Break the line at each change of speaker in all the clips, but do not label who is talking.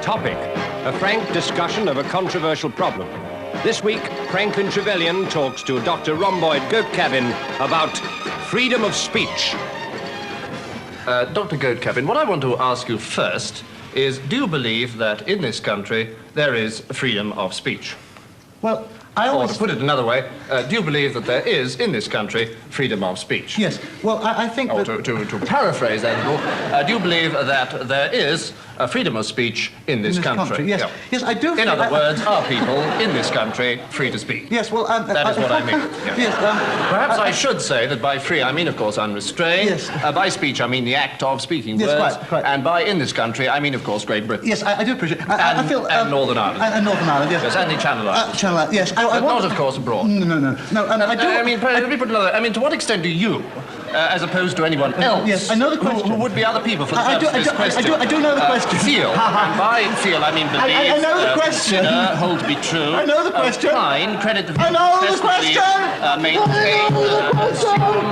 Topic, a frank discussion of a controversial problem. This week, Franklin Trevelyan talks to Dr. Rhomboid Goatcabin about freedom of speech.
Dr. Goatcabin, what I want to ask you first is, do you believe that in this country there is freedom of speech?
Well, I always...
Or to put it another way, do you believe that there is, in this country, freedom of speech?
Yes. Well, I think
or
that...
to paraphrase that a little, do you believe that there is freedom of speech in this country?
Yes.
Yeah.
Yes, I do.
In other words, are people in this country free to speak?
Yes, well...
that is what I mean. Yeah.
Yes,
Perhaps I should say that by free, I mean, of course, unrestrained.
Yes.
By speech, I mean the act of speaking
yes,
words.
Quite.
And by in this country, I mean, of course, Great Britain.
Yes, I do appreciate it.
And,
I feel...
and Northern Ireland.
And Northern Ireland, yes.
Yes, and the Channel Islands.
Channel Islands, yes.
But not, of course, abroad.
No. I do...
I mean, let me put another... I mean, to what extent do you, as opposed to anyone else...
Yes, I know the question.
Who would be other people for the purpose of this question...
I do know the question.
Feel. And by feel, I mean believe...
I know the question.
Consider, hold to be true...
I know the question.
Fine, credit to...
I know the question.
Maintain, assume,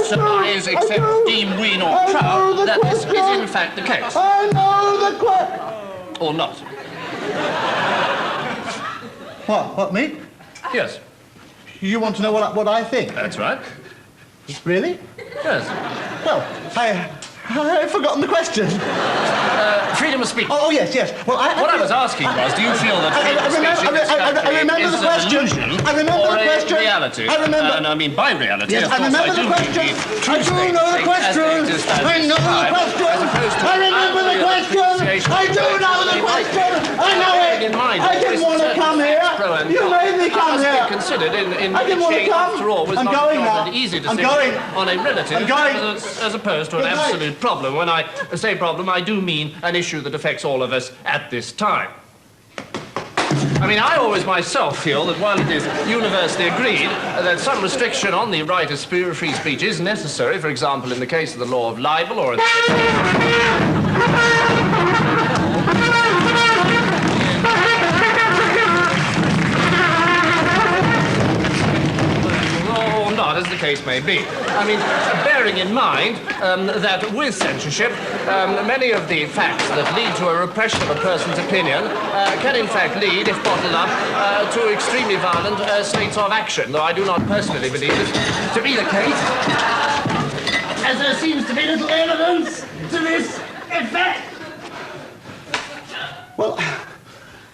surmise, accept, deem, win, or proud that this is in fact the case.
I know the question.
Or not.
What, me?
Yes.
You want to know what I think?
That's right.
Really?
Yes.
Well, I've forgotten the question.
Freedom of speech.
Oh, yes. Well,
what I was asking was, do you feel that freedom of speech in this country is an illusion or a reality?
I remember.
And I mean by reality,
Yes,
of course,
I remember the question. I do know the question. I know the question. I remember the question. I do know the question. I know it. I didn't want to come here. You made me come here.
Considered in
I didn't want to come.
After all, was
I'm
not
going
an
now.
easy
I'm
decision
going.
on a relative
I'm going.
as opposed to an absolute problem. When I say problem, I do mean an issue that affects all of us at this time. I mean, I always myself feel that while it is universally agreed that some restriction on the right of free speech is necessary, for example, in the case of the law of libel or in as the case may be. I mean, bearing in mind that with censorship, many of the facts that lead to a repression of a person's opinion can in fact lead, if bottled up, to extremely violent states of action, though I do not personally believe it to be the case, as there seems to be little evidence to this effect.
Well,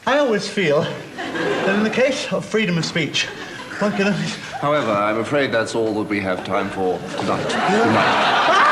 I always feel that in the case of freedom of speech, one can only...
However, I'm afraid that's all that we have time for tonight.
Ah!